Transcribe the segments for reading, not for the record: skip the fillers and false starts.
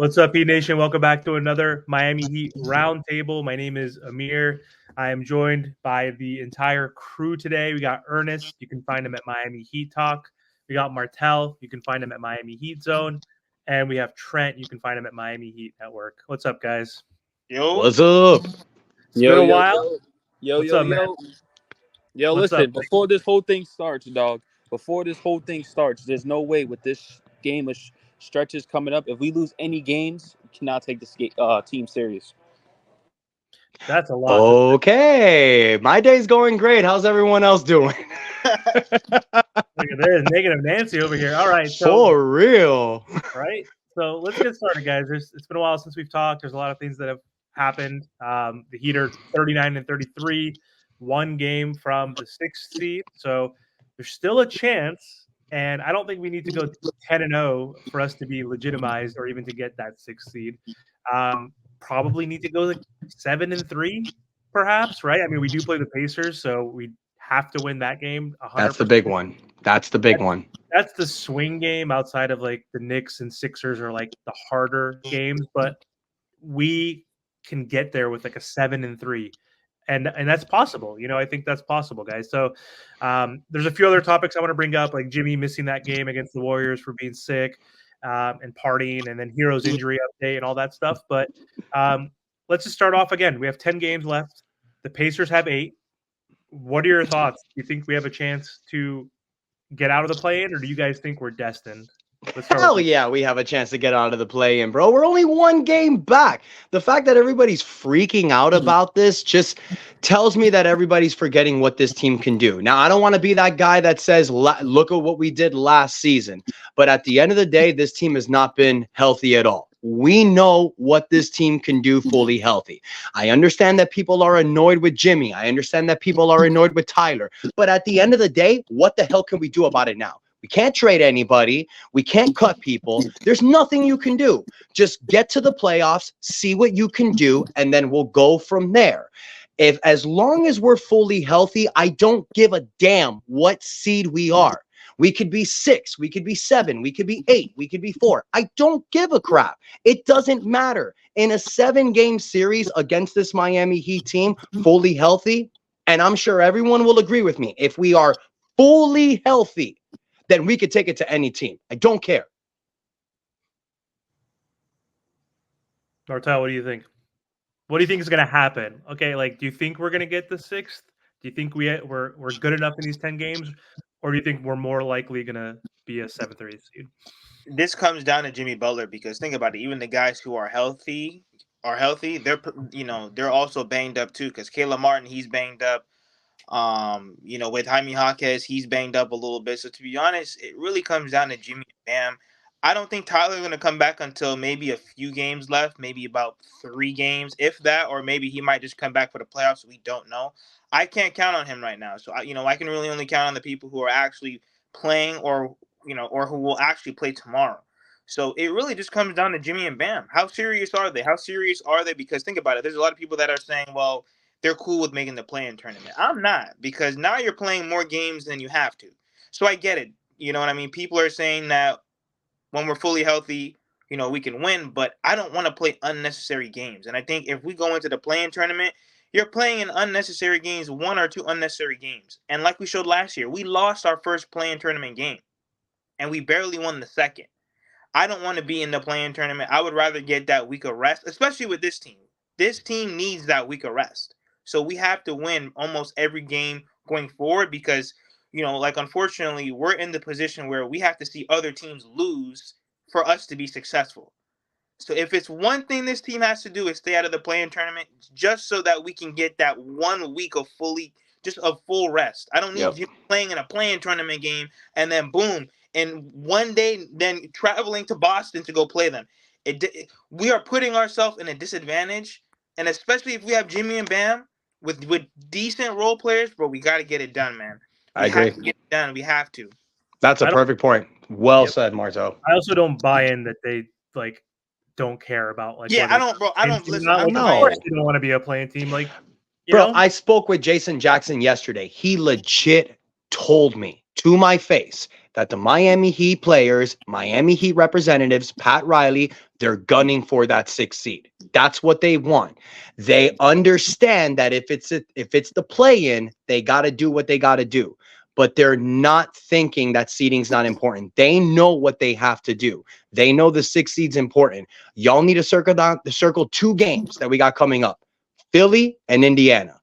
What's up, Heat Nation? Welcome back to another Miami Heat Roundtable. My name is Amir. I am joined by the entire crew today. We got Ernest. You can find him at Miami Heat Talk. We got Martel. You can find him at Miami Heat Zone. And we have Trent. You can find him at Miami Heat Network. What's up, guys? Yo. What's up? It's been a while. Yo, What's up, man? Yo, What's listen, up? before this whole thing starts, dog, there's no way with this game of stretches coming up, if we lose any games, we cannot take this team serious. That's a lot. Okay. My day's going great. How's everyone else doing? There's negative Nancy over here. All right. So, For real. right. So let's get started, guys. It's been a while since we've talked. There's a lot of things that have happened. The Heat are 39-33, one game from the 6th seed. So there's still a chance. And I don't think we need to go 10-0 for us to be legitimized or even to get that 6th seed. Probably need to go like 7-3, perhaps, right? I mean, we do play the Pacers, so we have to win that game. 100%. That's the big one. That's the swing game outside of like the Knicks and Sixers are like the harder games, but we can get there with like a 7-3. And that's possible. You know, I think that's possible, guys. So there's a few other topics I want to bring up, like Jimmy missing that game against the Warriors for being sick and partying, and then Herro's injury update and all that stuff. But let's just start off again. We have 10 games left. The Pacers have 8. What are your thoughts? Do you think we have a chance to get out of the play-in, or do you guys think we're destined? Hell yeah, we have a chance to get out of the play-in, bro. We're only one game back. The fact that everybody's freaking out about this just tells me that everybody's forgetting what this team can do. Now, I don't want to be that guy that says, look at what we did last season. But at the end of the day, this team has not been healthy at all. We know what this team can do fully healthy. I understand that people are annoyed with Jimmy. I understand that people are annoyed with Tyler. But at the end of the day, what the hell can we do about it now? We can't trade anybody. We can't cut people. There's nothing you can do. Just get to the playoffs, see what you can do, and then we'll go from there. As long as we're fully healthy, I don't give a damn what seed we are. We could be 6, we could be 7, we could be 8, we could be 4. I don't give a crap. It doesn't matter. In a 7-game series against this Miami Heat team, fully healthy, and I'm sure everyone will agree with me, if we are fully healthy, then we could take it to any team. I don't care. Martel, what do you think? What do you think is going to happen? Okay, like, do you think we're going to get the 6th? Do you think we're good enough in these 10 games? Or do you think we're more likely going to be a 7th or 8th seed? This comes down to Jimmy Butler, because think about it. Even the guys who are healthy. They're also banged up too, because Caleb Martin, he's banged up. With Jaime Jaquez, he's banged up a little bit. So to be honest, it really comes down to Jimmy and Bam. I don't think Tyler's going to come back until maybe a few games left, maybe about 3 games, if that, or maybe he might just come back for the playoffs. We don't know. I can't count on him right now. So, I can really only count on the people who are actually playing or who will actually play tomorrow. So it really just comes down to Jimmy and Bam. How serious are they? Because think about it. There's a lot of people that are saying, well, they're cool with making the play-in tournament. I'm not, because now you're playing more games than you have to. So I get it. You know what I mean? People are saying that when we're fully healthy, we can win, but I don't want to play unnecessary games. And I think if we go into the play-in tournament, you're playing in unnecessary games, 1 or 2 unnecessary games. And like we showed last year, we lost our first play-in tournament game, and we barely won the second. I don't want to be in the play-in tournament. I would rather get that week of rest, especially with this team. This team needs that week of rest. So we have to win almost every game going forward, because, unfortunately, we're in the position where we have to see other teams lose for us to be successful. So if it's one thing this team has to do is stay out of the play-in tournament, just so that we can get that 1 week of full rest. I don't need you playing in a play-in tournament game and then boom, and one day then traveling to Boston to go play them. We are putting ourselves in a disadvantage, and especially if we have Jimmy and Bam with decent role players, bro, we got to get it done, man. I agree. Have to get it done. We have to. That's a perfect point. Well said, Marzo. I also don't buy in that they don't care about I don't listen. Of course you don't want to be a playing team, bro. I spoke with Jason Jackson yesterday. He legit told me to my face, that the Miami Heat players, Miami Heat representatives, Pat Riley, they're gunning for that 6th seed. That's what they want. They understand that if it's the play-in, they got to do what they got to do. But they're not thinking that seeding's not important. They know what they have to do. They know the 6th seed's important. Y'all need to circle 2 games that we got coming up. Philly and Indiana.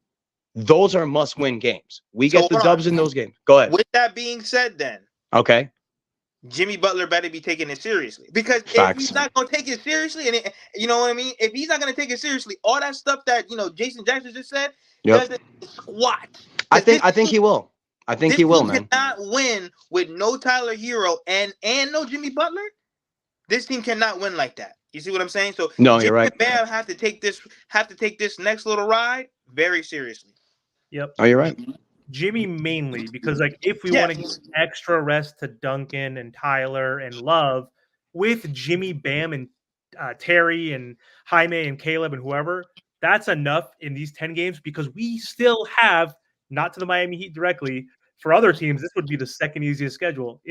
Those are must-win games. We get the dubs in those games. Go ahead. With that being said, then, Okay. Jimmy Butler better be taking it seriously, because if he's not going to take it seriously, and you know what I mean, if he's not going to take it seriously, all that stuff that Jason Jackson just said doesn't squat. I think he will. I think he will, man. Cannot win with no Tyler Herro and no Jimmy Butler. This team cannot win like that. You see what I'm saying? So no, Jimmy you're right. and Bam have to take this next little ride very seriously. Yep. Oh, you're right. Jimmy mainly, because like if we want to give extra rest to Duncan and Tyler and Love with Jimmy, Bam, and Terry and Jaime and Caleb and whoever, that's enough in these 10 games, because we still have, not to the Miami Heat directly, for other teams, this would be the second easiest schedule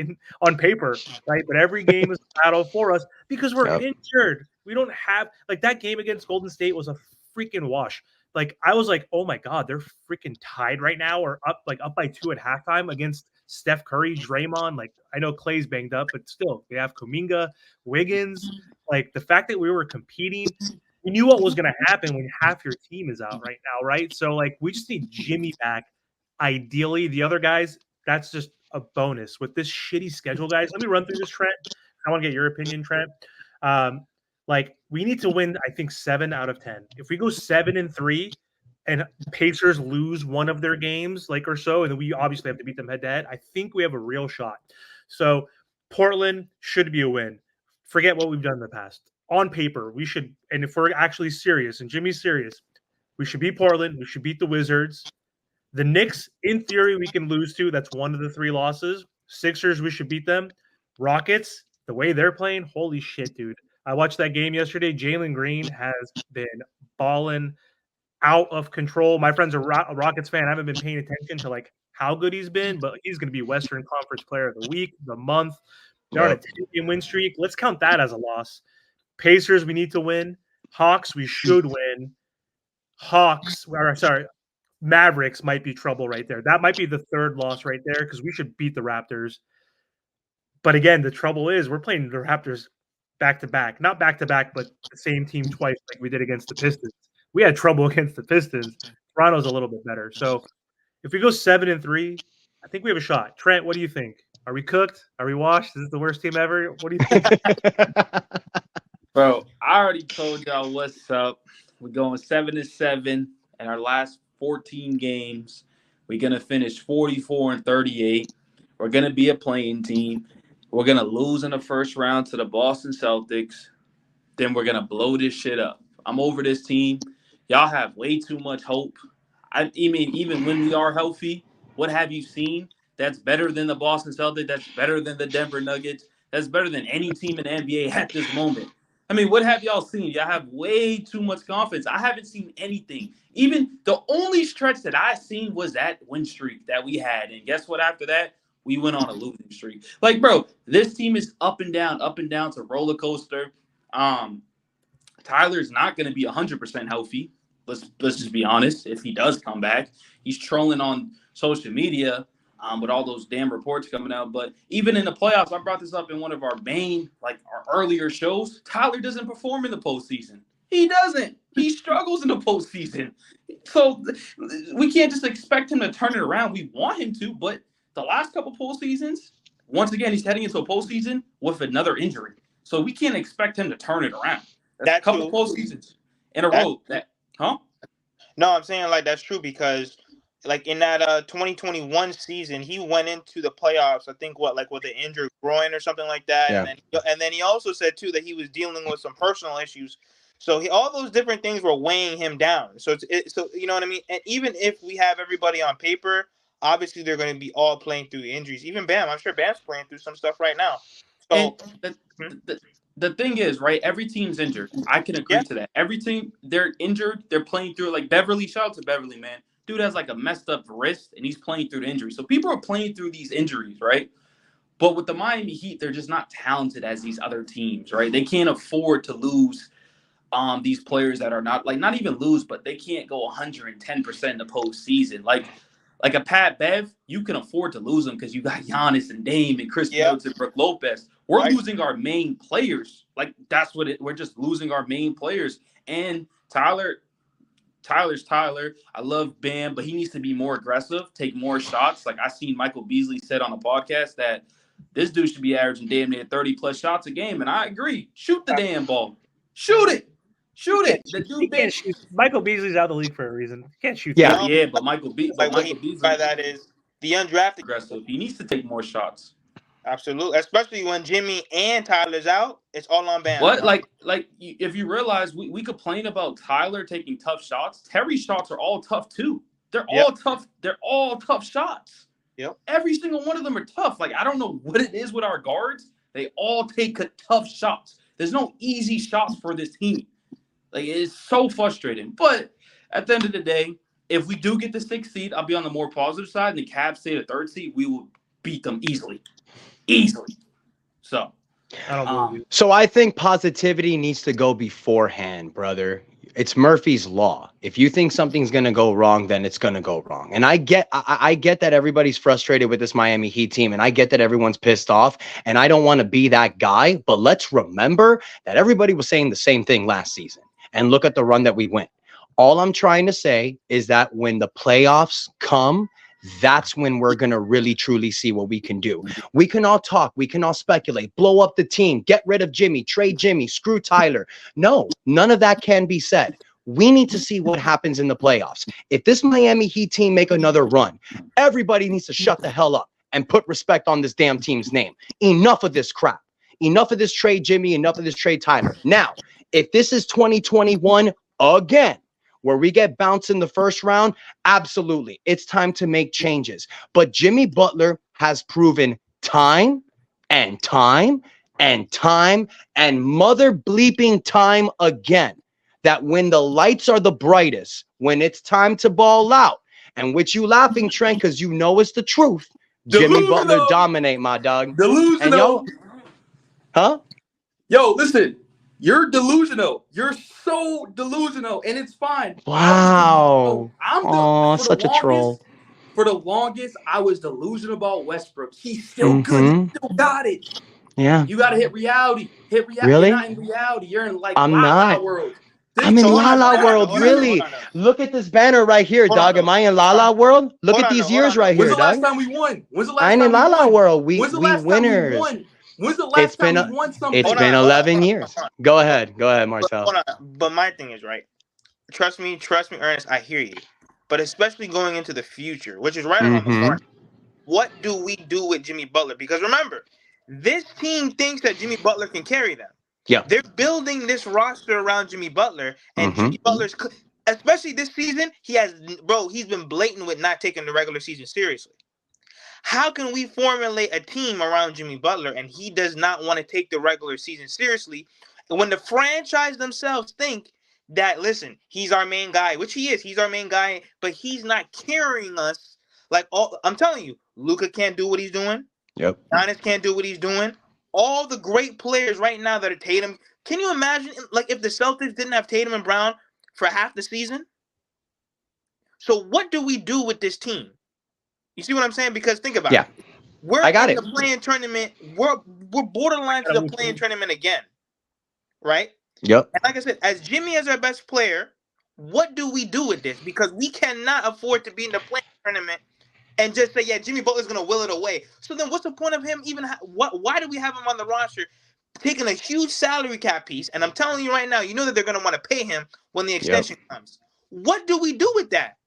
on paper, right? But every game is a battle for us because we're injured. We don't have, like, that game against Golden State was a freaking wash. Like, I was like, oh my God, they're freaking tied right now, or up by 2 at halftime against Steph Curry, Draymond. Like, I know Clay's banged up, but still, they have Kuminga, Wiggins. Like, the fact that we were competing, we knew what was going to happen when half your team is out right now, right? So, like, we just need Jimmy back. Ideally, the other guys, that's just a bonus. With this shitty schedule, guys, let me run through this, Trent. I want to get your opinion, Trent. Like, we need to win, I think, 7 out of 10. If we go 7-3 and Pacers lose one of their games, like, or so, and then we obviously have to beat them head-to-head, I think we have a real shot. So Portland should be a win. Forget what we've done in the past. On paper, we should, and if we're actually serious, and Jimmy's serious, we should beat Portland. We should beat the Wizards. The Knicks, in theory, we can lose to. That's one of the 3 losses. Sixers, we should beat them. Rockets, the way they're playing, holy shit, dude. I watched that game yesterday. Jalen Green has been balling out of control. My friend's a Rockets fan. I haven't been paying attention to, like, how good he's been, but he's going to be Western Conference Player of the Week, the month. They're on a 10-game win streak. Let's count that as a loss. Pacers, we need to win. Hawks, we should win. Mavericks might be trouble right there. That might be the 3rd loss right there, because we should beat the Raptors. But again, the trouble is we're playing the Raptors back-to-back. Not back-to-back, but the same team twice like we did against the Pistons. We had trouble against the Pistons. Toronto's a little bit better. So if we go 7-3, I think we have a shot. Trent, what do you think? Are we cooked? Are we washed? Is this the worst team ever? What do you think? Bro, I already told y'all what's up. We're going 7-7 in our last 14 games. We're going to finish 44-38. We're going to be a playing team. We're going to lose in the first round to the Boston Celtics. Then we're going to blow this shit up. I'm over this team. Y'all have way too much hope. I mean, even when we are healthy, what have you seen? That's better than the Boston Celtics. That's better than the Denver Nuggets. That's better than any team in the NBA at this moment. I mean, what have y'all seen? Y'all have way too much confidence. I haven't seen anything. Even the only stretch that I seen was that win streak that we had. And guess what? After that, we went on a losing streak. Like, bro, this team is up and down. It's a roller coaster. Tyler's not going to be 100% healthy. Let's just be honest. If he does come back, he's trolling on social media with all those damn reports coming out. But even in the playoffs, I brought this up in one of our our earlier shows. Tyler doesn't perform in the postseason. He doesn't. He struggles in the postseason. So we can't just expect him to turn it around. We want him to, but the last couple postseasons, once again, he's heading into a postseason with another injury. So we can't expect him to turn it around. That's a couple postseasons in a row. No, I'm saying, like, that's true, because like in that 2021 season, he went into the playoffs, I think, with an injured groin or something like that. Yeah. And then he also said too that he was dealing with some personal issues. So all those different things were weighing him down. So so you know what I mean? And even if we have everybody on paper, obviously they're going to be all playing through injuries. Even Bam, I'm sure Bam's playing through some stuff right now. So the thing is, right, every team's injured. I can agree to that. Every team, they're injured. They're playing through it. Like Beverly, shout out to Beverly, man. Dude has like a messed up wrist, and he's playing through the injury. So people are playing through these injuries, right? But with the Miami Heat, they're just not talented as these other teams, right? They can't afford to lose these players that are not even lose, but they can't go 110% in the postseason. Like a Pat Bev, you can afford to lose them because you got Giannis and Dame and Chris Middleton, Brook Lopez. We're losing our main players. Like that's what we're just losing our main players. And Tyler's Tyler. I love Bam, but he needs to be more aggressive, take more shots. Like I seen Michael Beasley said on a podcast that this dude should be averaging damn near 30+ shots a game. And I agree. Shoot the damn ball. Shoot it. Shoot it. The dude can't shoot. Michael Beasley's out of the league for a reason. He can't shoot. Yeah. Yeah, but Michael Beasley. By that is the undrafted aggressive. He needs to take more shots. Absolutely, especially when Jimmy and Tyler's out, it's all on Bam. What like if you realize we complain about Tyler taking tough shots, Terry's shots are all tough too. They're all tough. They're all tough shots. Yep. Every single one of them are tough. Like I don't know what it is with our guards. They all take tough shots. There's no easy shots for this team. Like it's so frustrating. But at the end of the day, if we do get the 6th seed, I'll be on the more positive side. And the Cavs stay the 3rd seed, we will beat them easily. So I don't believe you. So I think positivity needs to go beforehand, brother. It's Murphy's law. If you think something's going to go wrong, then it's going to go wrong. And I get that everybody's frustrated with this Miami Heat team, and I get that everyone's pissed off, and I don't want to be that guy, but let's remember that everybody was saying the same thing last season, and look at the run that we went. All I'm trying to say is that when the playoffs come, that's when we're going to really, truly see what we can do. We can all talk. We can all speculate, blow up the team, get rid of Jimmy, trade Jimmy, screw Tyler. No, none of that can be said. We need to see what happens in the playoffs. If this Miami Heat team make another run, everybody needs to shut the hell up and put respect on this damn team's name. Enough of this crap. Enough of this trade Jimmy. Enough of this trade Tyler. Now, if this is 2021 again, where we get bounced in the first round, absolutely. It's time to make changes. But Jimmy Butler has proven time and time and time and mother bleeping time again that when the lights are the brightest, when it's time to ball out, and with you laughing, Trent, because you know it's the truth, Jimmy Butler dominate, my dog. Delusional. And huh? Yo, listen. You're delusional. You're so delusional, and it's fine. Wow. I'm such a troll. For the longest, I was delusional about Westbrook. He's still good. He still got it. Yeah. You got to hit reality. Really? You're not in reality. You're in like I'm La not. La world. I'm in La La world, really. Look at this banner right here, dog. Am I in La La world? Look at these years right here, dog. When's the last time we won? I ain't in La La world. We winners. When's the last time we won something? It's been 11 years. Go ahead, Marcel. But my thing is, right, trust me, Ernest, I hear you. But especially going into the future, which is right around the corner, what do we do with Jimmy Butler? Because remember, this team thinks that Jimmy Butler can carry them. Yeah. They're building this roster around Jimmy Butler, and Jimmy Butler's, especially this season, he's been blatant with not taking the regular season seriously. How can we formulate a team around Jimmy Butler and he does not want to take the regular season seriously when the franchise themselves think that, listen, he's our main guy, which he is. He's our main guy, but he's not carrying us. I'm telling you, Luka can't do what he's doing. Yep. Giannis can't do what he's doing. All the great players right now that are Tatum. Can you imagine, if the Celtics didn't have Tatum and Brown for half the season? So what do we do with this team? You see what I'm saying? Because think about it. We're in the play-in tournament. We're borderline to the play-in tournament again, right? Yep. And like I said, as Jimmy is our best player, what do we do with this? Because we cannot afford to be in the play-in tournament and just say, yeah, Jimmy Butler's going to will it away. So then what's the point of him even? Why do we have him on the roster taking a huge salary cap piece? And I'm telling you right now, you know that they're going to want to pay him when the extension comes. What do we do with that?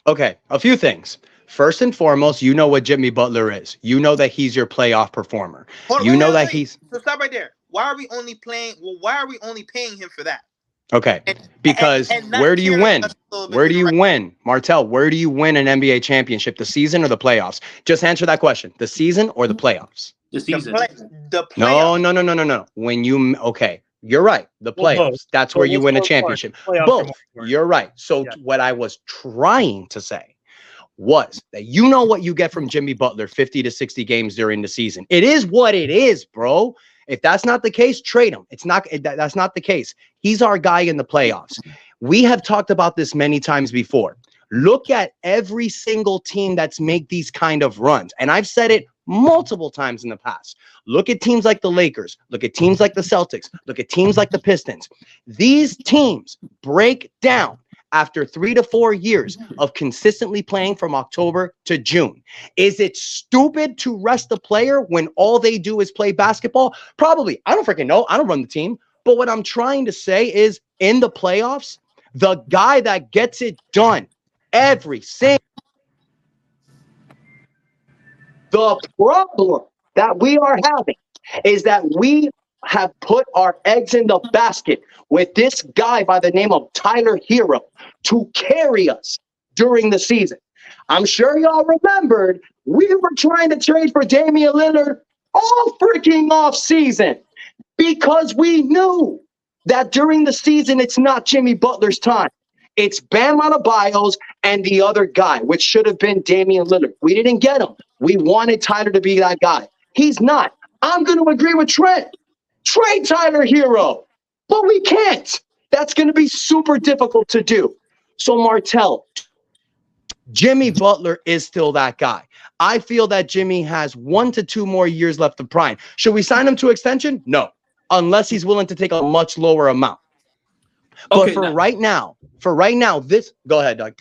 Okay, a few things. First and foremost, you know what Jimmy Butler is. You know that he's your playoff performer. So stop right there. Why are we only paying him for that? Okay, because where do you win? Where do you win? Martel, where do you win an NBA championship? The season or the playoffs? Just answer that question. The season or the playoffs? The season. The playoffs. No. You're right. The playoffs. That's where you win a championship. Both. You're right. So what I was trying to say was that you know what you get from Jimmy Butler 50 to 60 games during the season. It is what it is, bro. If that's not the case, trade him. That's not the case. He's our guy in the playoffs. We have talked about this many times before. Look at every single team that's made these kind of runs. And I've said it multiple times in the past. Look at teams like the Lakers. Look at teams like the Celtics. Look at teams like the Pistons. These teams break down after 3 to 4 years of consistently playing from October to June. Is it stupid to rest a player when all they do is play basketball? Probably. I don't freaking know. I don't run the team. But what I'm trying to say is in the playoffs, the guy that gets it done every single. The problem that we are having is that we have put our eggs in the basket with this guy by the name of Tyler Herro to carry us during the season. I'm sure y'all remembered we were trying to trade for Damian Lillard all freaking off season because we knew that during the season it's not Jimmy Butler's time. It's Bam Adebayo's and the other guy, which should have been Damian Lillard. We didn't get him. We wanted Tyler to be that guy. He's not. I'm going to agree with Trent. Trade Tyler Herro. But we can't. That's going to be super difficult to do. So, Martell, Jimmy Butler is still that guy. I feel that Jimmy has 1 to 2 more years left of prime. Should we sign him to extension? No, unless he's willing to take a much lower amount. But for right now, this. Go ahead, Doug.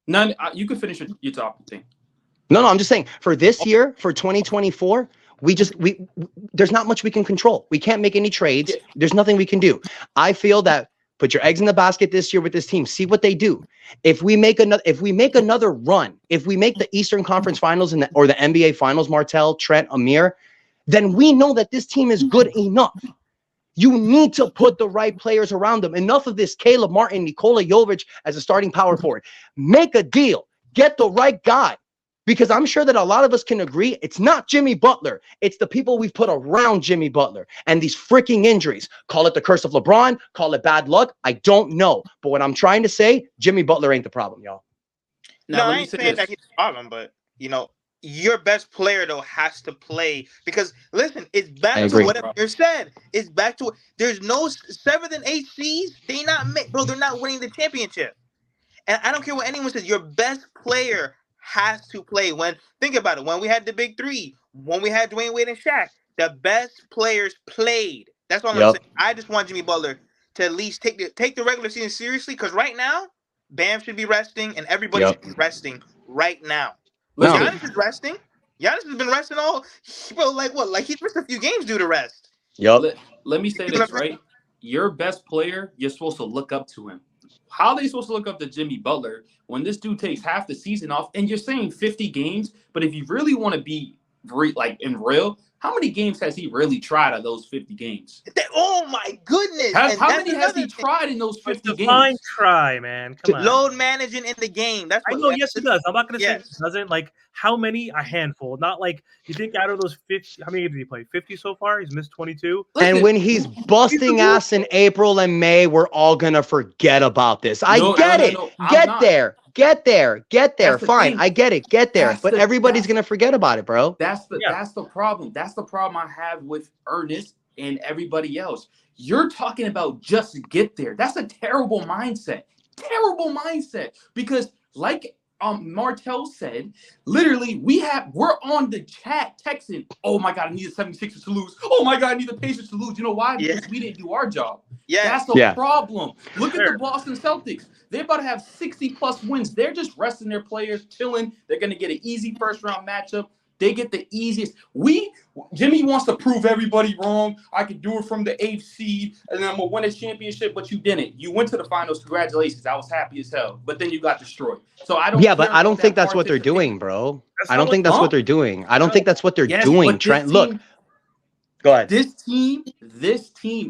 None. You can finish your topic thing. No, I'm just saying for this year, for 2024, there's not much we can control. We can't make any trades. There's nothing we can do. I feel that put your eggs in the basket this year with this team. See what they do. If we make another run, if we make the Eastern Conference Finals or the NBA Finals, Martell, Trent, Amir, then we know that this team is good enough. You need to put the right players around them. Enough of this Caleb Martin, Nikola Jovic as a starting power forward. Make a deal. Get the right guy. Because I'm sure that a lot of us can agree it's not Jimmy Butler. It's the people we've put around Jimmy Butler and these freaking injuries. Call it the curse of LeBron. Call it bad luck. I don't know. But what I'm trying to say, Jimmy Butler ain't the problem, y'all. No, I ain't saying that he's the problem, but, your best player, though, has to play. Because, listen, it's back to whatever you said. It's back to there's no 7th and 8th seeds. They're not winning the championship. And I don't care what anyone says. Your best player has to play. Think about it. When we had the big three, when we had Dwayne Wade and Shaq, the best players played. That's what I'm saying. I just want Jimmy Butler to at least take the regular season seriously, because right now, Bam should be resting and everybody should be resting right now. Giannis is resting. Giannis has been resting all. Bro, like he's missed a few games due to rest. Let me say this, right? Your best player, you're supposed to look up to him. How are they supposed to look up to Jimmy Butler when this dude takes half the season off? And you're saying 50 games, but if you really want to be in real, how many games has he really tried of those 50 games? Oh my goodness! How many has he tried in those 50 games? Fine try, man. Come on. Load managing in the game. That's what I know. Yes, he does. I'm not going to say he doesn't. Like, how many? A handful. Not like you think out of those 50. How many did he play? 50 so far. He's missed 22. And when he's busting ass in April and May, we're all gonna forget about this. I get it. Get there. Fine. I get it. Get there. But everybody's going to forget about it, bro. That's the problem. That's the problem I have with Ernest and everybody else. You're talking about just get there. That's a terrible mindset. Because like Martell said, literally we're on the chat texting, oh my God, I need the 76ers to lose. Oh my God, I need the Pacers to lose. You know why? Because we didn't do our job. That's the problem. Look at the Boston Celtics. They're about to have 60+ wins. They're just resting their players, chilling. They're going to get an easy first-round matchup. They get the easiest. Jimmy wants to prove everybody wrong. I can do it from the 8th seed, and then I'm going to win a championship, but you didn't. You went to the finals. Congratulations. I was happy as hell. But then you got destroyed. So I don't. Yeah, but I don't think that's what they're doing, bro. I don't think that's what they're doing. I don't think that's what they're doing, Trent. Look. Go ahead. This team,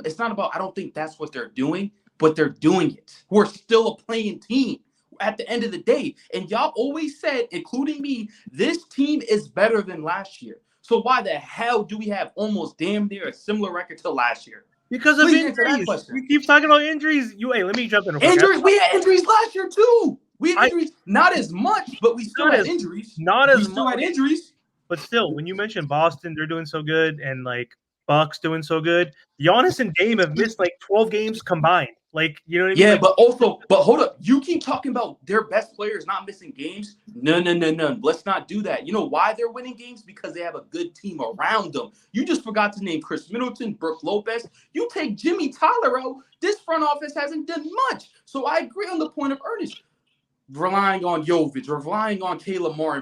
it's not about, I don't think that's what they're doing, but they're doing it. We're still a playing team at the end of the day. And y'all always said, including me, this team is better than last year. So why the hell do we have almost damn near a similar record to last year? Because of injuries. We keep talking about injuries. Let me jump in. Injuries. We had injuries last year too. We had injuries, not as much, but we still had injuries. Not as much. We still had injuries. injuries. But still, when you mention Boston, they're doing so good, and like Bucks doing so good. Giannis and Dame have missed like 12 games combined. Like, you know what I mean? Yeah, like, but hold up. You keep talking about their best players not missing games. No. Let's not do that. You know why they're winning games? Because they have a good team around them. You just forgot to name Chris Middleton, Brook Lopez. You take Jimmy Tyler out, this front office hasn't done much. So I agree on the point of Ernest. Relying on Jovic, relying on Caleb Murray,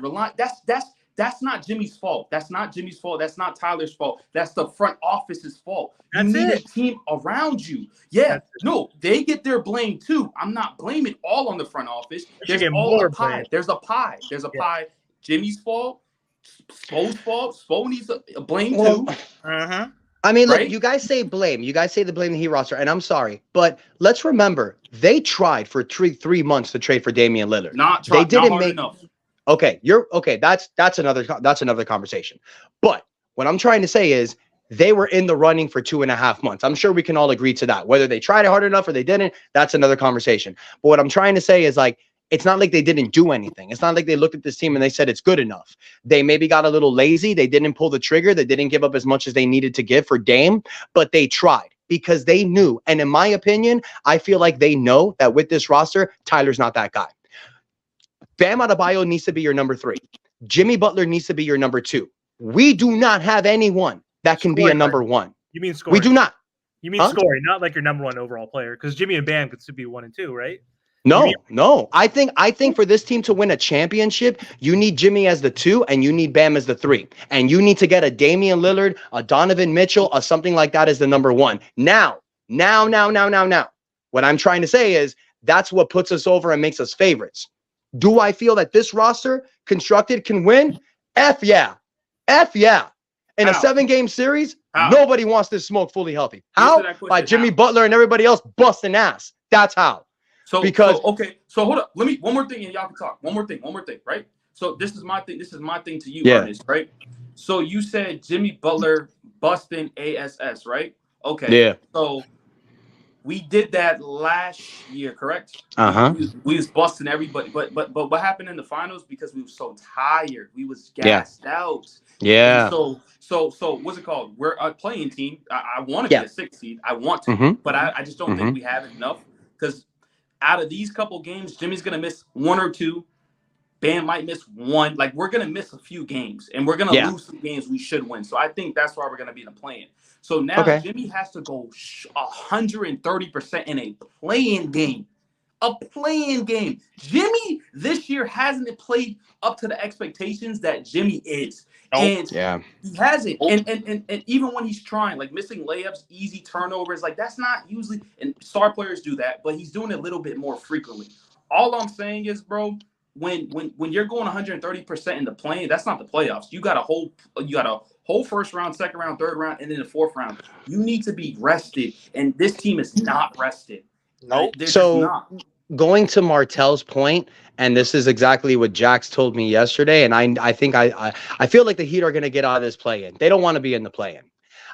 that's not Jimmy's fault. That's not Jimmy's fault. That's not Tyler's fault. That's the front office's fault. You need a team around you. Yeah, no, they get their blame too. I'm not blaming all on the front office. There's all a pie. There's a pie. There's a pie. Jimmy's fault. Spo's fault. Spo needs a blame too. I mean, look, you guys say blame. You guys say the blame the Heat roster, and I'm sorry, but let's remember they tried for 3 months to trade for Damian Lillard. They didn't make enough. Okay, that's another conversation. But what I'm trying to say is they were in the running for 2.5 months. I'm sure we can all agree to that. Whether they tried hard enough or they didn't, that's another conversation. But what I'm trying to say is like it's not like they didn't do anything. It's not like they looked at this team and they said it's good enough. They maybe got a little lazy. They didn't pull the trigger. They didn't give up as much as they needed to give for Dame, but they tried because they knew. And in my opinion, I feel like they know that with this roster, Tyler's not that guy. Bam Adebayo needs to be your number 3. Jimmy Butler needs to be your number 2. We do not have anyone that can be a number 1. You mean scoring? We do not. You mean scoring, not like your number 1 overall player, because Jimmy and Bam could still be 1 and 2, right? No. I think for this team to win a championship, you need Jimmy as the 2 and you need Bam as the 3. And you need to get a Damian Lillard, a Donovan Mitchell, or something like that as the number 1. Now. What I'm trying to say is that's what puts us over and makes us favorites. Do I feel that this roster constructed can win? F yeah. In a 7-game series, nobody wants this smoke fully healthy. How? By Jimmy Butler and everybody else busting ass. That's how. So hold up. Let me one more thing and y'all can talk. One more thing, right? So this is my thing. This is my thing to you, Ernest, right? So you said Jimmy Butler busting ASS, right? Okay. Yeah. So we did that last year, correct? We was busting everybody, but what happened in the finals? Because we were so tired, we was gassed out. Yeah. And so what's it called? We're a playing team. I want to be a 6th seed. I want to, but I just don't think we have enough. Because out of these couple games, Jimmy's gonna miss 1 or 2. Bam might miss 1. Like we're gonna miss a few games, and we're gonna lose some games we should win. So I think that's why we're gonna be in the play-in. So now Jimmy has to go 130% in a play-in game. A play-in game. Jimmy this year hasn't played up to the expectations that Jimmy is. And he hasn't. And even when he's trying, like missing layups, easy turnovers, like that's not usually, and star players do that, but he's doing it a little bit more frequently. All I'm saying is, bro, when you're going 130% in the play-in, that's not the playoffs. You got a whole first round, second round, third round, and then the fourth round. You need to be rested, and this team is not rested. Nope. So going to Martel's point, and this is exactly what Jax told me yesterday, and I think I feel like the Heat are going to get out of this play-in. They don't want to be in the play-in.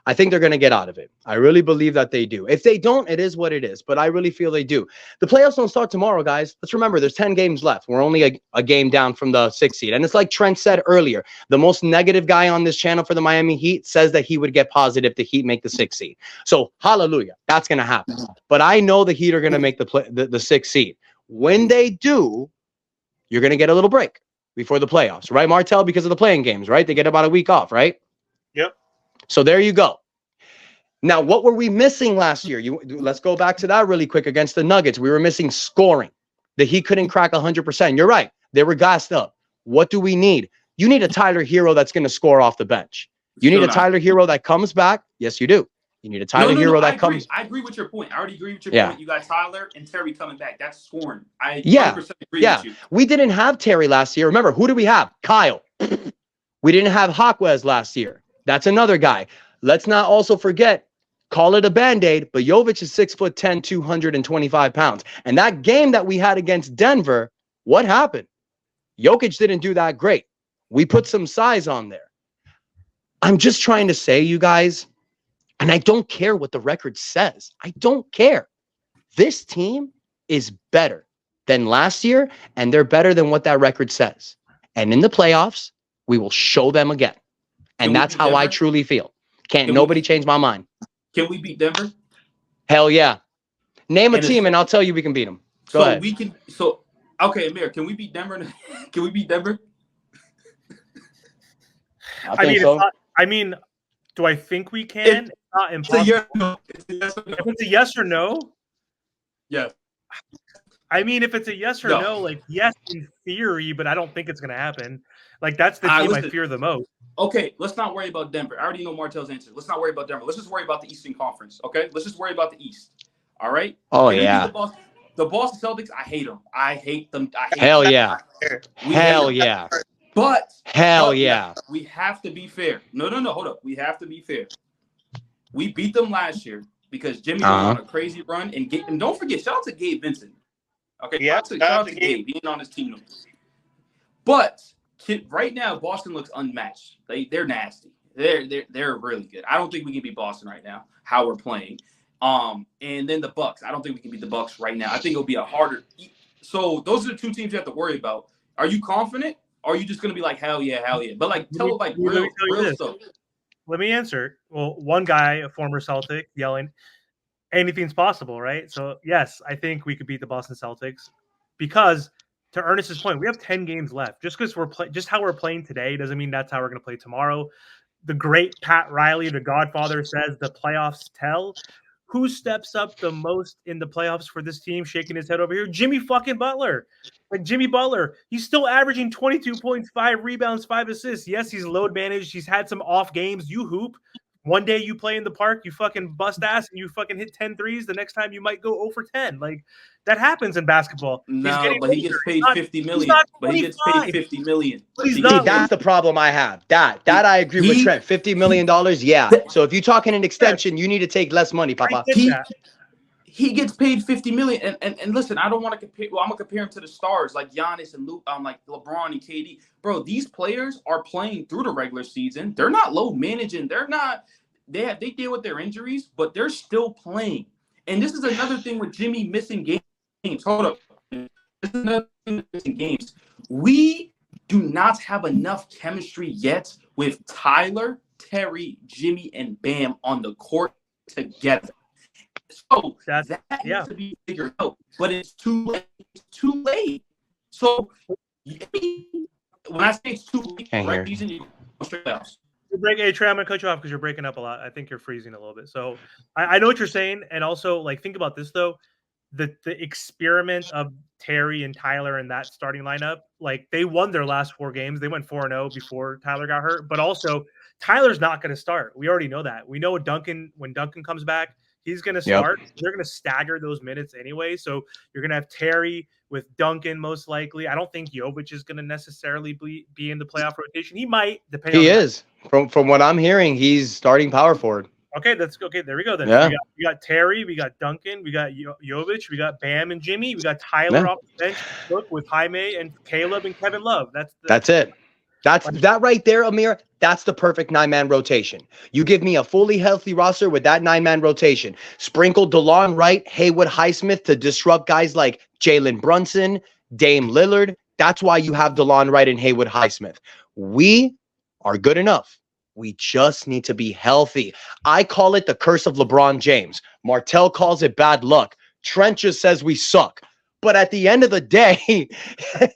I think they're going to get out of it. I really believe that they do. If they don't, it is what it is, but I really feel they do. The playoffs don't start tomorrow, guys. Let's remember, there's 10 games left. We're only a game down from the 6th seed, and it's like Trent said earlier, the most negative guy on this channel for the Miami Heat says that he would get positive if the Heat make the 6th seed. So, hallelujah, that's going to happen. But I know the Heat are going to make the 6th seed. When they do, you're going to get a little break before the playoffs, right, Martel? Because of the playing games, right? They get about a week off, right? Yep. So there you go. Now, what were we missing last year? Let's go back to that really quick against the Nuggets. We were missing scoring. The Heat couldn't crack 100%. You're right. They were gassed up. What do we need? You need a Tyler Herro that's going to score off the bench. You need a Tyler Herro that comes back. Yes, you do. You need a Tyler Herro that comes. I agree with your point. I already agree with your point. You got Tyler and Terry coming back. That's scoring. I 100% agree with you. We didn't have Terry last year. Remember, who do we have? Kyle. We didn't have Hawkwez last year. That's another guy. Let's not also forget, call it a Band-Aid, but Jovic is 6'10", 225 pounds. And that game that we had against Denver, what happened? Jokic didn't do that great. We put some size on there. I'm just trying to say, you guys, and I don't care what the record says. I don't care. This team is better than last year, and they're better than what that record says. And in the playoffs, we will show them again. And that's how I truly feel. Can't nobody change my mind. Can we beat Denver? Hell yeah. Name a team, and I'll tell you we can beat them. Go ahead. Okay, Amir, can we beat Denver? Can we beat Denver? I mean, do I think we can? It's not impossible. If it's a yes or no, yeah. I mean, if it's a yes or no, like yes in theory, but I don't think it's gonna happen. Like that's the team I fear the most. Okay, let's not worry about Denver. I already know Martell's answer. Let's not worry about Denver. Let's just worry about the Eastern Conference. Okay, let's just worry about the East. All right. Oh yeah. The Boston Celtics, I hate them. I hate them. Hell yeah. Hell yeah. But yeah. We have to be fair. No, hold up. We have to be fair. We beat them last year because Jimmy went on a crazy run and don't forget, shout out to Gabe Vincent. Okay, yeah, shout out to Gabe being on his team. But right now, Boston looks unmatched. They're nasty. They're really good. I don't think we can beat Boston right now. How we're playing. And then the Bucks. I don't think we can beat the Bucks right now. I think it'll be a harder. So those are the two teams you have to worry about. Are you confident? Or are you just gonna be like hell yeah? But like tell it like real stuff. Let me answer. Well, one guy, a former Celtic, yelling, "Anything's possible," right? So yes, I think we could beat the Boston Celtics because, to Ernest's point, we have 10 games left. Just because just how we're playing today doesn't mean that's how we're going to play tomorrow. The great Pat Riley, the Godfather, says the playoffs tell. Who steps up the most in the playoffs for this team? Shaking his head over here, Jimmy fucking Butler. Like Jimmy Butler, he's still averaging 22 points, 5 rebounds, 5 assists. Yes, he's load managed. He's had some off games. You hoop. One day you play in the park, you fucking bust ass, and you fucking hit 10 threes. The next time you might go 0 for 10. Like, that happens in basketball. No, but he gets paid $50 million. But he gets paid $50 million. See, that's the problem I have. That I agree with Trent. $50 million, yeah. So if you're talking an extension, you need to take less money, Papa. He gets paid $50 million. And listen, I don't want to compare. Well, I'm gonna compare him to the stars like Giannis and Luke, like LeBron and KD. Bro, these players are playing through the regular season. They're not load managing. They're not. They deal with their injuries, but they're still playing. And this is another thing with Jimmy missing games. Hold up. This is another thing with missing games. We do not have enough chemistry yet with Tyler, Terry, Jimmy, and Bam on the court together. So that needs to be figured out, but it's too late. It's too late. So when I say it's too late, right? These are straight playoffs. Hey, Trey, I'm gonna cut you off because you're breaking up a lot. I think you're freezing a little bit. So I know what you're saying, and also like think about this though, the experiment of Terry and Tyler in that starting lineup. Like they won their last 4 games. They went 4-0 before Tyler got hurt, but also Tyler's not going to start. We already know that. We know when Duncan comes back, he's going to start. Yep. They're going to stagger those minutes anyway. So you're going to have Terry with Duncan most likely. I don't think Jovic is going to necessarily be in the playoff rotation. He might, depending. He is. From what I'm hearing, he's starting power forward. Okay, that's okay. There we go. Then yeah. we got Terry, we got Duncan, we got Jovic, we got Bam and Jimmy, we got Tyler off the bench. Look with Jaime and Caleb and Kevin Love. That's it. That right there, Amir. That's the perfect 9-man rotation. You give me a fully healthy roster with that 9-man rotation. Sprinkle DeLon Wright, Haywood Highsmith to disrupt guys like Jalen Brunson, Dame Lillard. That's why you have DeLon Wright and Haywood Highsmith. We are good enough. We just need to be healthy. I call it the curse of LeBron James. Martell calls it bad luck. Trent just says we suck. But at the end of the day,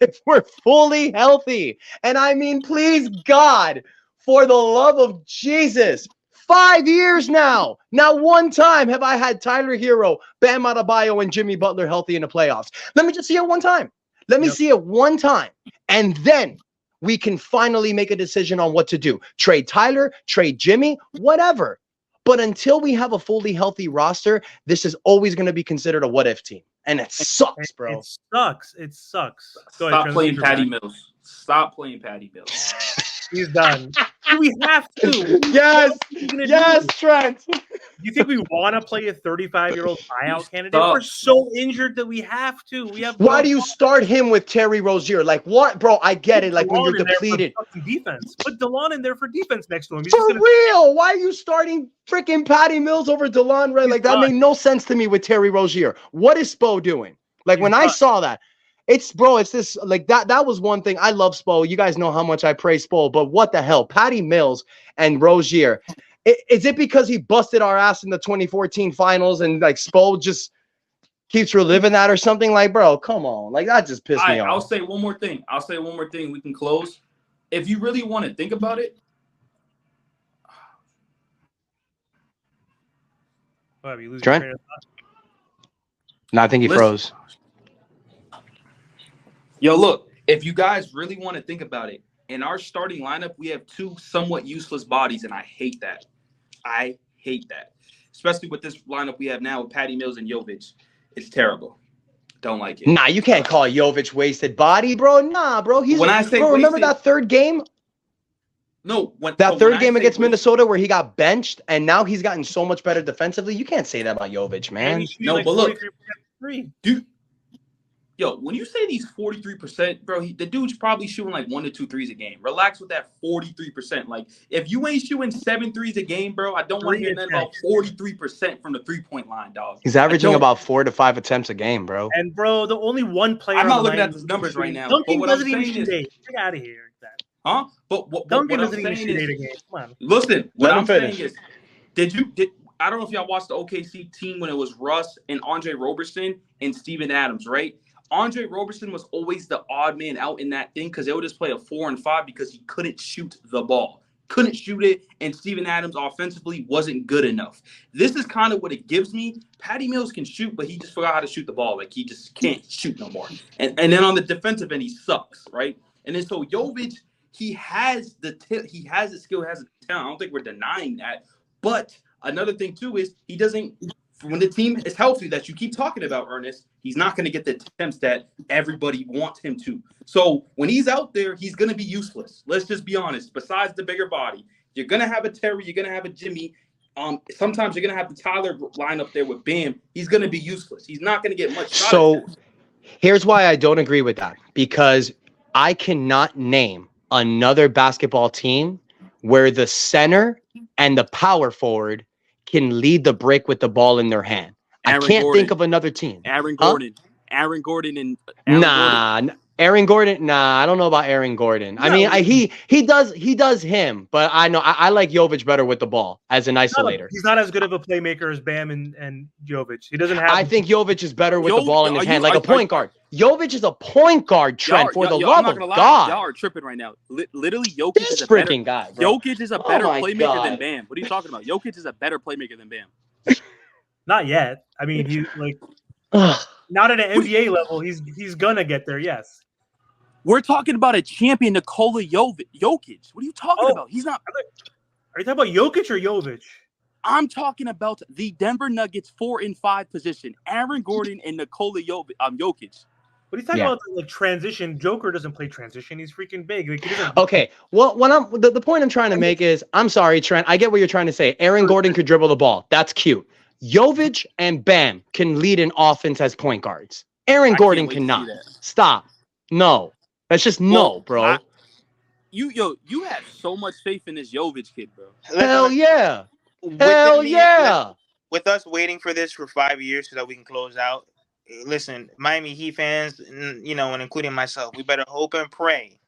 if we're fully healthy, and I mean, please, God, for the love of Jesus, 5 years now. Not one time have I had Tyler Herro, Bam Adebayo, and Jimmy Butler healthy in the playoffs. Let me just see it one time. Let me see it one time. And then we can finally make a decision on what to do. Trade Tyler, trade Jimmy, whatever. But until we have a fully healthy roster, this is always going to be considered a what-if team. And it sucks, bro. It sucks. Stop playing Patty Mills. Stop playing Patty Mills. He's done. We have to. Yes, Trent. You think we want to play a 35-year-old buyout candidate? We're so injured that we have to. Why do you start him with Terry Rozier? Like what, bro? I get it. Like when you're depleted. Defense. Put DeLon in there for defense next to him. For real? Why are you starting freaking Patty Mills over DeLon Wright? Like that made no sense to me with Terry Rozier. What is Spo doing? Like when I saw that, It's this like that was one thing. I love Spo. You guys know how much I praise Spo, but what the hell? Patty Mills and Rozier. Is it because he busted our ass in the 2014 finals and like Spo just keeps reliving that or something? Like, bro, come on. Like that just pissed me off. I'll say one more thing. We can close. If you really want to think about it. What, you lose Trent? your train of thought? No, I think he froze. Yo, look, if you guys really want to think about it, in our starting lineup, we have two somewhat useless bodies, and I hate that. Especially with this lineup we have now with Patty Mills and Jovic. It's terrible. Don't like it. Nah, you can't call Jovic wasted body, bro. Nah, bro. Remember that third game? No, third game against Minnesota where he got benched and now he's gotten so much better defensively. You can't say that about Jovic, man. No, like but look, dude. Yo, when you say these 43%, bro, the dude's probably shooting like 1 to 2 threes a game. Relax with that 43%. Like, if you ain't shooting 7 threes a game, bro, I don't want to hear nothing about 43% from the 3-point line, dog. He's averaging about 4 to 5 attempts a game, bro. And, bro, the only one player. I'm not looking at those numbers right now. Duncan doesn't even shoot 8. Get out of here. Huh? But what Duncan I'm doesn't even shoot 8 a game. Come on. Listen, what I'm saying is, I don't know if y'all watched the OKC team when it was Russ and Andre Roberson and Steven Adams, right? Andre Roberson was always the odd man out in that thing because they would just play a 4 and 5 because he couldn't shoot the ball. Couldn't shoot it, and Steven Adams offensively wasn't good enough. This is kind of what it gives me. Patty Mills can shoot, but he just forgot how to shoot the ball. Like, he just can't shoot no more. And then on the defensive end, he sucks, right? And then so Jovic, he has the skill, he has the talent. I don't think we're denying that. But another thing, too, is he doesn't – when the team is healthy that you keep talking about, Ernest, he's not going to get the attempts that everybody wants him to. So when he's out there, he's going to be useless. Let's just be honest. Besides the bigger body, you're going to have a Terry, you're going to have a Jimmy. Sometimes you're going to have the Tyler line up there with Bam. He's going to be useless. He's not going to get much shot. So here's why I don't agree with that. Because I cannot name another basketball team where the center and the power forward can lead the break with the ball in their hand. I can't think of another team. Aaron Gordon. Aaron Gordon. Aaron Gordon. Nah, I don't know about Aaron Gordon. No. I mean, he does him, but I know I like Jovic better with the ball as an isolator. He's not as good of a playmaker as Bam and Jovic. He doesn't have. I think Jovic is better with the ball in his hand, like a point guard. Jovic is a point guard, Trent. For the love of God, y'all are tripping right now. Literally, Jokic is a freaking guy. Bro. Jokic is a better playmaker than Bam. What are you talking about? Jokic is a better playmaker than Bam. Not yet. I mean, he's like not at an NBA level. He's gonna get there. Yes. We're talking about a champion, Nikola Jokic. What are you talking about? He's not. Are you talking about Jokic or Jovic? I'm talking about the Denver Nuggets 4 and 5 position. Aaron Gordon and Nikola Jokic. What are you talking about? Like transition. Joker doesn't play transition. He's freaking big. Like, okay. Well, the point I'm trying to make is, I'm sorry, Trent. I get what you're trying to say. Aaron Gordon could dribble the ball. That's cute. Jovic and Bam can lead an offense as point guards. Aaron Gordon cannot. Stop. No. That's just bro. You have so much faith in this Jovic kid, bro. Hell yeah. Hell yeah. With us waiting for this for 5 years so that we can close out, listen, Miami Heat fans, and including myself, we better hope and pray.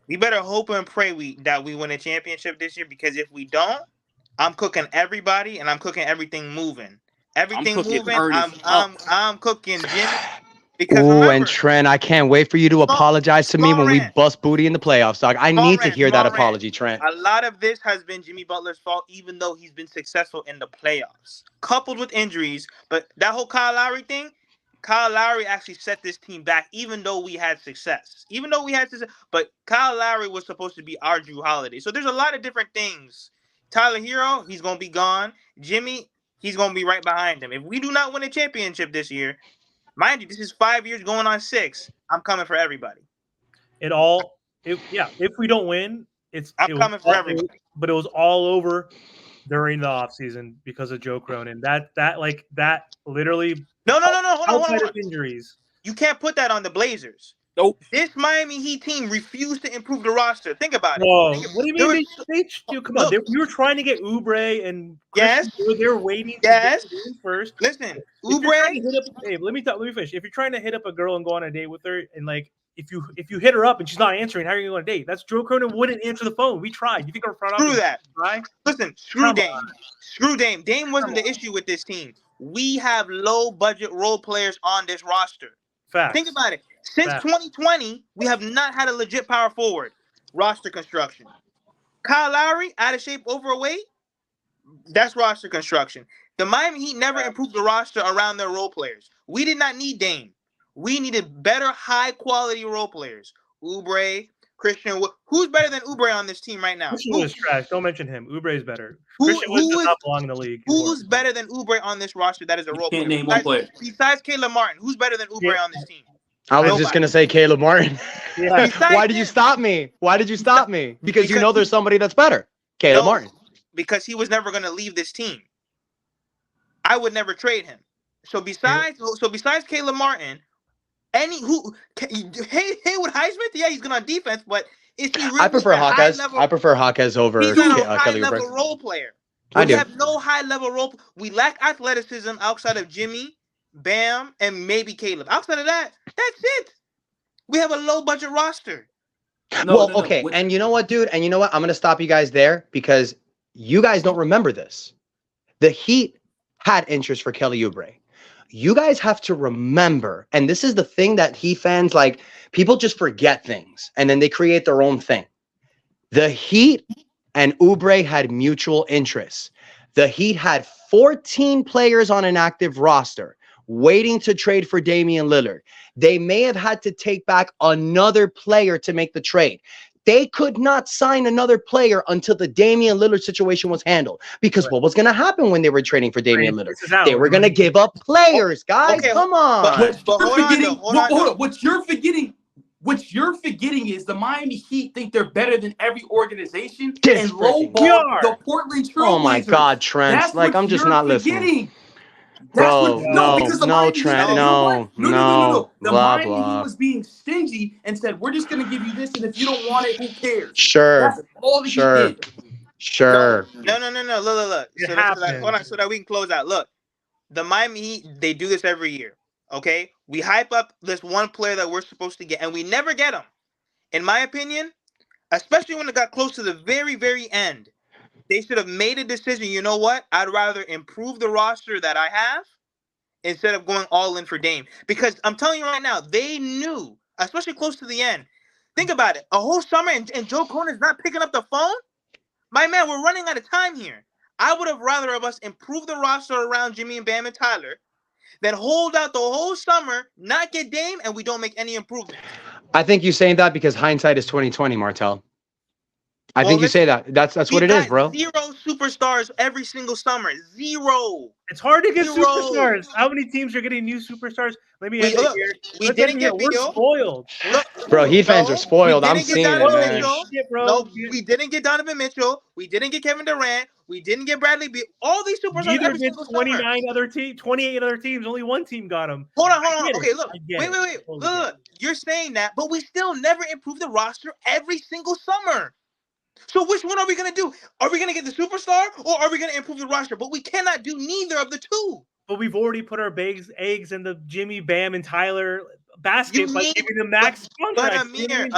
That we win a championship this year, because if we don't, I'm cooking everybody and I'm cooking everything moving. I'm cooking Jimmy. Ooh, and Trent, I can't wait for you to apologize to me when we bust booty in the playoffs, dog. I need to hear that apology, Trent. A lot of this has been Jimmy Butler's fault, even though he's been successful in the playoffs, coupled with injuries. But that whole Kyle Lowry thing, Kyle Lowry actually set this team back, even though we had success. But Kyle Lowry was supposed to be our Drew Holiday. So there's a lot of different things. Tyler Herro, he's going to be gone. Jimmy, he's going to be right behind him. If we do not win a championship this year, mind you, this is 5 years going on 6. I'm coming for everybody. If we don't win, I'm coming for everybody. But it was all over during the offseason because of Joe Cronin. That literally. No. Hold on. Injuries. You can't put that on the Blazers. Nope. This Miami Heat team refused to improve the roster. Think about it. Whoa, what do you There mean? was- Come on, we were trying to get Oubre and Yes. Christian. They were waiting to Yes. get the first. Listen, If you're trying Oubre. to hit up, hey, let me finish. If you're trying to hit up a girl and go on a date with her, and like if you hit her up and she's not answering, how are you going on a date? That's Joe Cronin wouldn't answer the phone. We tried. You think our front Screw office that. try? Listen, screw Come Dame. on. Screw Dame. Dame wasn't the issue with this team. We have low budget role players on this roster. Facts. Think about it. Since Facts. 2020, we have not had a legit power forward roster construction. Kyle Lowry, out of shape, overweight, that's roster construction. The Miami Heat never improved the roster around their role players. We did not need Dame. We needed better, high-quality role players. Oubre, Christian Wood. Who's better than Oubre on this team right now? Christian Wood is trash. Don't mention him. Oubre is better. Who- Christian Wood who does is- not belong in the league. Who's better than Oubre on this roster that is a role player? Can't name one player. Besides Caleb Martin, who's better than Oubre on this team? I was Nobody. just gonna say Caleb Martin. Yeah. Besides Why did you him. stop me? Why did you stop me? Because you Because know there's somebody that's better. Caleb No. Martin. Because he was never going to leave this team. I would never trade him. So besides Caleb Martin, Haywood Highsmith, yeah, he's good on defense, but is he really I prefer a high Hawkes. level? I prefer Hawkes over He's not a Kelly high level Oubre. role player. I We do. have no high level role. We lack athleticism outside of Jimmy, Bam, and maybe Caleb. Outside of that, that's it. We have a low budget roster. Well, okay, and you know what, dude? And you know what? I'm gonna stop you guys there because you guys don't remember this. The Heat had interest for Kelly Oubre. You guys have to remember, and this is the thing that Heat fans like. People just forget things, and then they create their own thing. The Heat and Oubre had mutual interests. The Heat had 14 players on an active roster waiting to trade for Damian Lillard. They may have had to take back another player to make the trade. They could not sign another player until the Damian Lillard situation was handled. Because what was going to happen when they were trading for Damian Lillard? They were going to give up players, guys. Okay, Come on. but hold on, though, hold on. What you're forgetting is the Miami Heat think they're better than every organization This and lowball freaking- the Portland Trailblazers. Oh my God, Trent. That's Like, what I'm just you're not listening. forgetting. Bro, because the no, Miami Heat Trent, said, no. The Blah, Miami blah. Heat was being stingy and said, "We're just going to give you this, and if you don't want it, who cares?" Sure, That's all the sure. Heat did. Sure. No. Look. It So happens. hold on, so that we can close out. Look, the Miami Heat, they do this every year. Okay, we hype up this one player that we're supposed to get, and we never get him. In my opinion, especially when it got close to the very, very end, they should have made a decision. You know what? I'd rather improve the roster that I have instead of going all in for Dame. Because I'm telling you right now, they knew, especially close to the end. Think about it. A whole summer and Joe Cronin's not picking up the phone? My man, we're running out of time here. I would have rather of us improve the roster around Jimmy and Bam and Tyler than hold out the whole summer, not get Dame, and we don't make any improvements. I think you're saying that because hindsight is 2020, Martel. I Well, think you say that. That's what it is, bro. Zero superstars every single summer. Zero. It's hard to get Zero. superstars. How many teams are getting new superstars? Let me end it Look, here. we Let's didn't end it here. get We're Beal. spoiled. Bro, Heat fans No, are spoiled. we I'm didn't get seeing it, Donovan man. Mitchell. Shit, bro. No, we didn't get Donovan Mitchell. We didn't get Kevin Durant. We didn't get Bradley Beal. All these superstars Neither every did single summer. 28 other teams. Only one team got them. Hold on. I get Okay, it. look. I get Wait. it. Totally get Look. You're saying that, but we still never improve the roster every single summer. So which one are we going to do? Are we going to get the superstar or are we going to improve the roster? But we cannot do neither of the two. But we've already put our eggs in the Jimmy, Bam, and Tyler basket by need- giving them max contracts. Amir,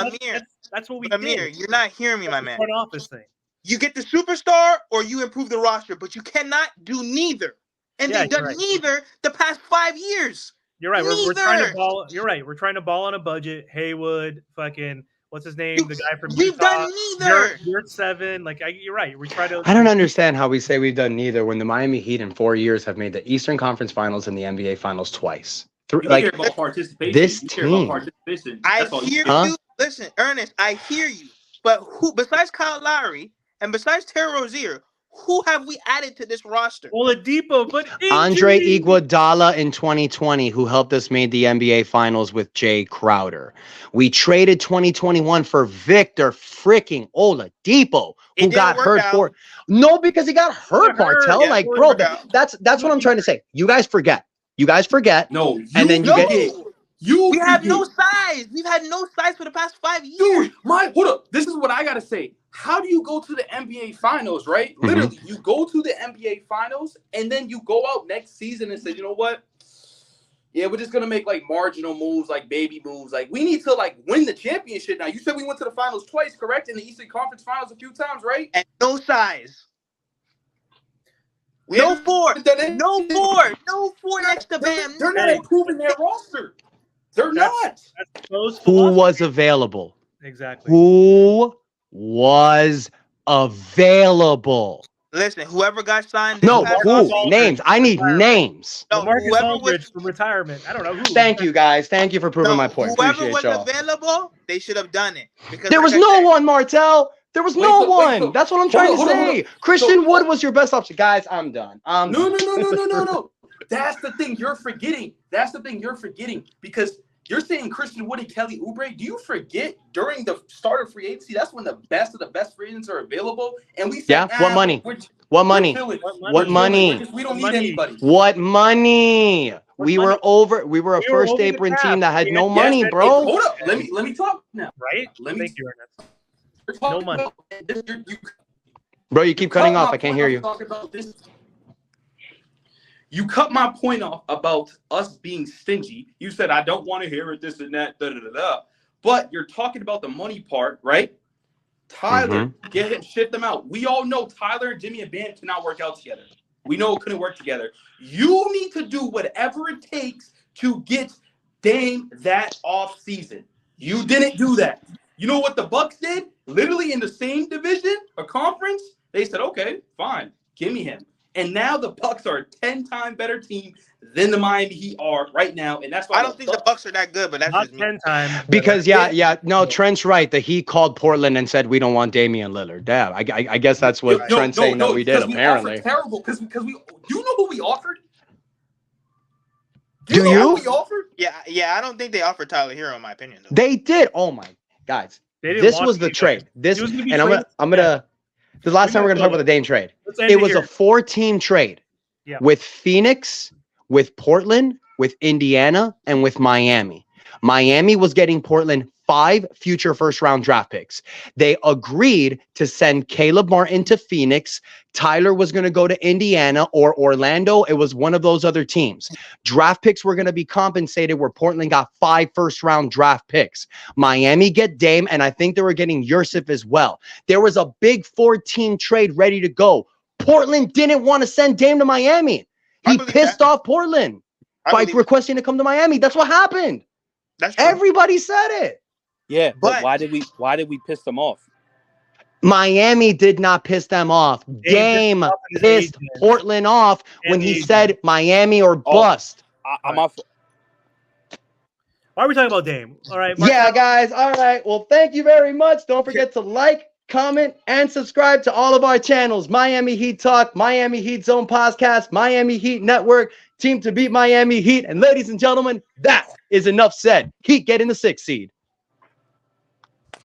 that's what we Amir, did. you're not hearing me, my That's the man. front office thing. You get the superstar or you improve the roster, but you cannot do neither. And Yeah, they've done you're right. neither the past 5 years. You're right. We're trying to Neither. ball. You're right. We're trying to ball on a budget. Haywood, fucking what's his name? The guy from We've Utah. done neither. You're 7. Like you're right. We try to. I don't understand how we say we've done neither when the Miami Heat in 4 years have made the Eastern Conference Finals and the NBA Finals twice. You care about participation. this You care about team. participation. I That's all you hear care. you. Listen, Ernest, I hear you. But who, besides Kyle Lowry and besides Terry Rozier, who have we added to this roster? Oladipo, but Andre injury. Iguodala in 2020, who helped us make the NBA Finals with Jay Crowder. We traded 2021 for Victor freaking Oladipo, It who didn't got work hurt out. for. No, because he got hurt, Got hurt. Martel. Yeah, Like, it bro, worked out. that's what I'm trying to say. You guys forget. No, And then you No, get- We have no size. We've had no size for the past 5 years. Dude, hold up. This is what I gotta say. How do you go to the NBA Finals, right? Mm-hmm. Literally, you go to the NBA Finals, and then you go out next season and say, you know what? Yeah, we're just gonna make like marginal moves, like baby moves. Like we need to like win the championship now. You said we went to the finals twice, correct? In the Eastern Conference Finals a few times, right? And no size. No four next to Bam. They're not improving their roster. They're not. That's close. Who was available? Exactly. Who was available? Listen, whoever got signed. No, Marcus who? Aldridge. Names. I need names. No, Marcus whoever Aldridge was, from retirement. I don't know who. Thank you, guys. Thank you for proving my point. Whoever Appreciate was y'all. available, they should have done it. Because There was like I no said, one, Martel. There was no one. That's what I'm trying to hold on. say. Christian Wood was your best option. Guys, I'm done. No. That's the thing you're forgetting. Because you're saying Christian Wood and Kelly Oubre. Do you forget during the start of free agency, that's when the best of the best free agents are available? And we said, Yeah, what money? What money? What money? We don't need anybody. What money? We were a first over the apron cap. team that had no Yes, money, yes, bro. Hold up. Let me talk now. Right? Let me- Thank you, Ernest. You're talking No money. about- Bro, you keep cutting off. I can't hear you. You cut my point off about us being stingy. You said, I don't want to hear it, this and that, da-da-da-da. But you're talking about the money part, right? Tyler, get him, shift them out. We all know Tyler, Jimmy, and Bam cannot work out together. We know it couldn't work together. You need to do whatever it takes to get Dame that off season. You didn't do that. You know what the Bucks did? Literally in the same division, a conference, they said, okay, fine, give me him. And now the Bucks are a 10-time better team than the Miami Heat are right now. And that's why I don't think the Bucks are that good, but that's Not just me. 10 times. Because no, Trent's right. The Heat called Portland and said we don't want Damian Lillard. Damn, I guess that's what Trent's saying that we did. Apparently, terrible because we. Do you know who we offered? Do know you? who we offered? Yeah. I don't think they offered Tyler Herro, in my opinion. Though. They did. Oh my guys, this was the trade. This, and I'm gonna. The last time we're gonna talk about the Dame trade. It was a 4-team trade with Phoenix, with Portland, with Indiana, and with Miami. Miami was getting Portland 5 future first-round draft picks. They agreed to send Caleb Martin to Phoenix. Tyler was going to go to Indiana or Orlando. It was one of those other teams. Draft picks were going to be compensated where Portland got 5 first-round draft picks. Miami get Dame, and I think they were getting Yusuf as well. There was a big 4-team trade ready to go. Portland didn't want to send Dame to Miami. He pissed off Portland by requesting to come to Miami. That's what happened. That's true. Everybody said it. Yeah, but why did we piss them off? Miami did not piss them off. Dame pissed Portland off when he said Miami or bust. I'm off. Why are we talking about Dame? All right. Yeah, guys. All right. Well, thank you very much. Don't forget to like, comment, and subscribe to all of our channels. Miami Heat Talk, Miami Heat Zone Podcast, Miami Heat Network, Team to Beat Miami Heat. And ladies and gentlemen, that is enough said. Heat getting the 6th seed.